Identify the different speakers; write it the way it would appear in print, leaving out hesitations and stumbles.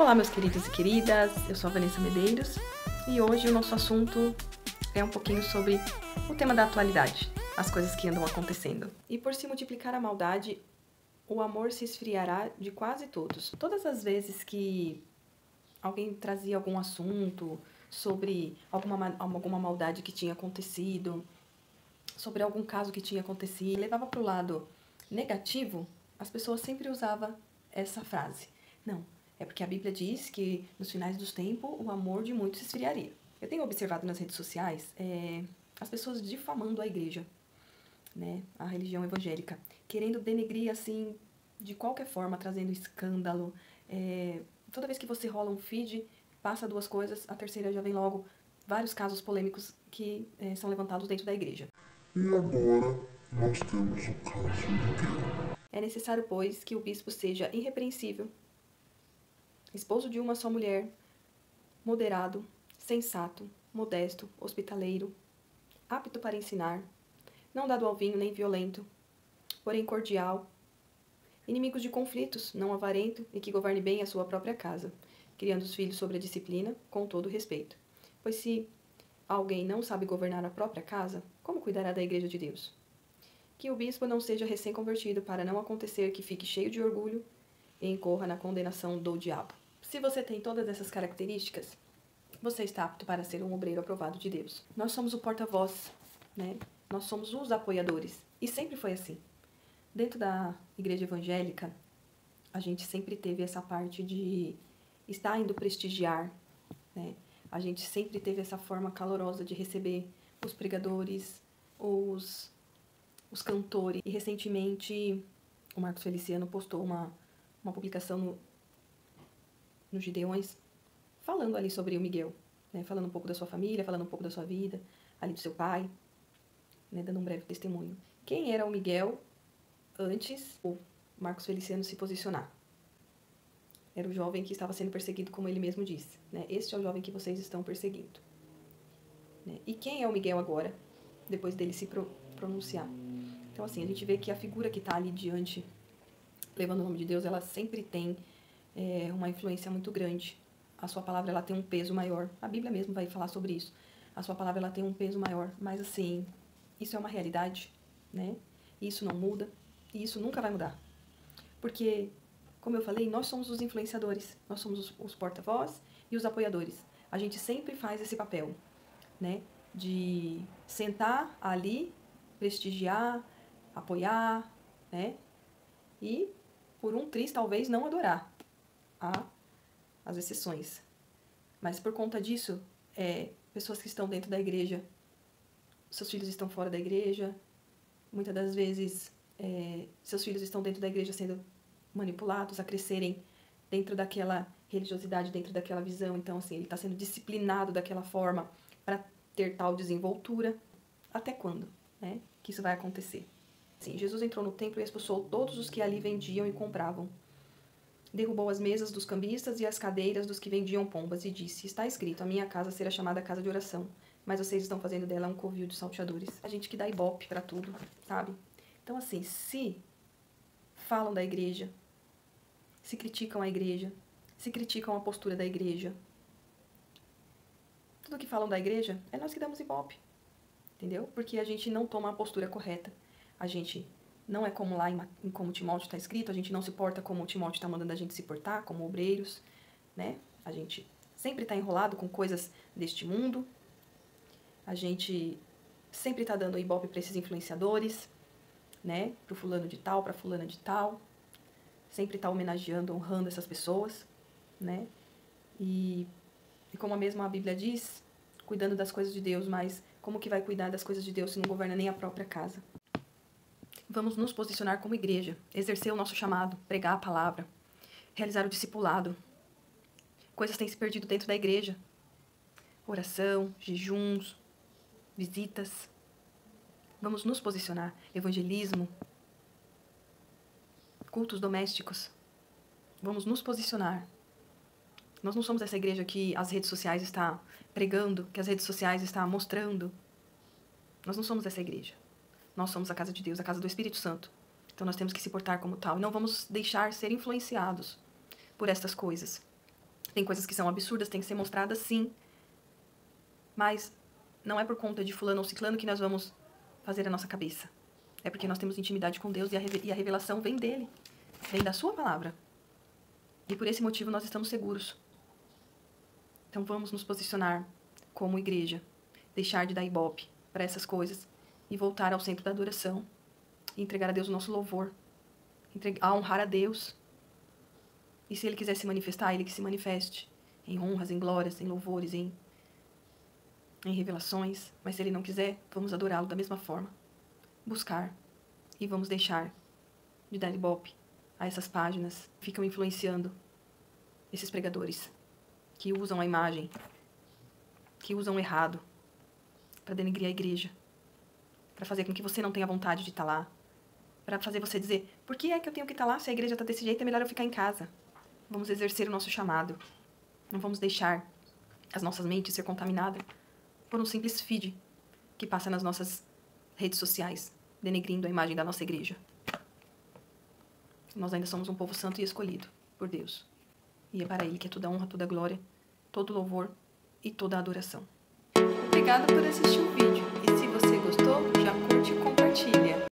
Speaker 1: Olá, meus queridos e queridas, eu sou a Vanessa Medeiros e hoje o nosso assunto é um pouquinho sobre o tema da atualidade, as coisas que andam acontecendo. E por se multiplicar a maldade, o amor se esfriará de quase todos. Todas as vezes que alguém trazia algum assunto sobre alguma maldade que tinha acontecido, sobre algum caso que tinha acontecido, levava para o lado negativo, as pessoas sempre usavam essa frase. Não, é porque a Bíblia diz que nos finais dos tempos o amor de muitos se esfriaria. Eu tenho observado nas redes sociais as pessoas difamando a igreja, né, a religião evangélica, querendo denegrir assim, de qualquer forma, trazendo escândalo. Toda vez que você rola um feed, passa duas coisas, a terceira já vem logo vários casos polêmicos que são levantados dentro da igreja.
Speaker 2: E agora nós temos o caso Miguel.
Speaker 1: É necessário, pois, que o bispo seja irrepreensível, esposo de uma só mulher, moderado, sensato, modesto, hospitaleiro, apto para ensinar, não dado ao vinho nem violento, porém cordial, inimigo de conflitos, não avarento e que governe bem a sua própria casa, criando os filhos sobre a disciplina, com todo respeito. Pois se alguém não sabe governar a própria casa, como cuidará da igreja de Deus? Que o bispo não seja recém-convertido para não acontecer que fique cheio de orgulho e incorra na condenação do diabo. Se você tem todas essas características, você está apto para ser um obreiro aprovado de Deus. Nós somos o porta-voz, né? Nós somos os apoiadores. E sempre foi assim. Dentro da igreja evangélica, a gente sempre teve essa parte de estar indo prestigiar, né? A gente sempre teve essa forma calorosa de receber os pregadores, os cantores. E recentemente, o Marcos Feliciano postou uma publicação no Gideões, falando ali sobre o Miguel, né? Falando um pouco da sua família, falando um pouco da sua vida, ali do seu pai, né? Dando um breve testemunho. Quem era o Miguel antes o Marcos Feliciano se posicionar? Era o jovem que estava sendo perseguido, como ele mesmo disse, né? Este é o jovem que vocês estão perseguindo, né? E quem é o Miguel agora, depois dele se pronunciar? Então, assim, a gente vê que a figura que está ali diante, levando o nome de Deus, ela sempre tem uma influência muito grande. A sua palavra, ela tem um peso maior. A Bíblia mesmo vai falar sobre isso. A sua palavra, ela tem um peso maior. Mas, assim, isso é uma realidade, né? Isso não muda. E isso nunca vai mudar. Porque, como eu falei, nós somos os influenciadores. Nós somos os porta-voz e os apoiadores. A gente sempre faz esse papel, né? De sentar ali, prestigiar, apoiar, né? E, por um triz, talvez não adorar. Há as exceções. Mas por conta disso, pessoas que estão dentro da igreja, seus filhos estão fora da igreja, muitas das vezes seus filhos estão dentro da igreja sendo manipulados a crescerem dentro daquela religiosidade, dentro daquela visão. Então, assim, ele está sendo disciplinado daquela forma para ter tal desenvoltura. Até quando, né, que isso vai acontecer? Sim, Jesus entrou no templo e expulsou todos os que ali vendiam e compravam. Derrubou as mesas dos cambistas e as cadeiras dos que vendiam pombas e disse: está escrito, a minha casa será chamada casa de oração, mas vocês estão fazendo dela um covil de salteadores. A gente que dá ibope pra tudo, sabe? Então, assim, se falam da igreja, se criticam a igreja, se criticam a postura da igreja, tudo que falam da igreja é nós que damos ibope, entendeu? Porque a gente não toma a postura correta. A gente não é como lá em como Timóteo está escrito, a gente não se porta como Timóteo está mandando a gente se portar, como obreiros, né? A gente sempre está enrolado com coisas deste mundo, a gente sempre está dando ibope para esses influenciadores, né? Para o fulano de tal, para fulana de tal, sempre está homenageando, honrando essas pessoas, né? E como a mesma Bíblia diz, cuidando das coisas de Deus, mas como que vai cuidar das coisas de Deus se não governa nem a própria casa? Vamos nos posicionar como igreja, exercer o nosso chamado, pregar a palavra, realizar o discipulado. Coisas têm se perdido dentro da igreja. Oração, jejuns, visitas. Vamos nos posicionar. Evangelismo, cultos domésticos. Vamos nos posicionar. Nós não somos essa igreja que as redes sociais estão pregando, que as redes sociais estão mostrando. Nós não somos essa igreja. Nós somos a casa de Deus, a casa do Espírito Santo. Então nós temos que se portar como tal. E não vamos deixar ser influenciados por estas coisas. Tem coisas que são absurdas, tem que ser mostradas sim. Mas não é por conta de fulano ou ciclano que nós vamos fazer a nossa cabeça. É porque nós temos intimidade com Deus e a revelação vem dele. Vem da sua palavra. E por esse motivo nós estamos seguros. Então vamos nos posicionar como igreja. Deixar de dar ibope para essas coisas. E voltar ao centro da adoração. E entregar a Deus o nosso louvor. A honrar a Deus. E se Ele quiser se manifestar, Ele que se manifeste. Em honras, em glórias, em louvores, em revelações. Mas se Ele não quiser, vamos adorá-lo da mesma forma. Buscar. E vamos deixar de dar ibope a essas páginas que ficam influenciando esses pregadores. Que usam a imagem. Que usam o errado. Para denegrir a igreja. Para fazer com que você não tenha vontade de estar lá. Para fazer você dizer, por que é que eu tenho que estar lá? Se a igreja está desse jeito, é melhor eu ficar em casa. Vamos exercer o nosso chamado. Não vamos deixar as nossas mentes ser contaminadas por um simples feed que passa nas nossas redes sociais, denegrindo a imagem da nossa igreja. Nós ainda somos um povo santo e escolhido por Deus. E é para Ele que é toda a honra, toda a glória, todo o louvor e toda a adoração. Obrigada por assistir o vídeo. E se você gostou, já curte e compartilha.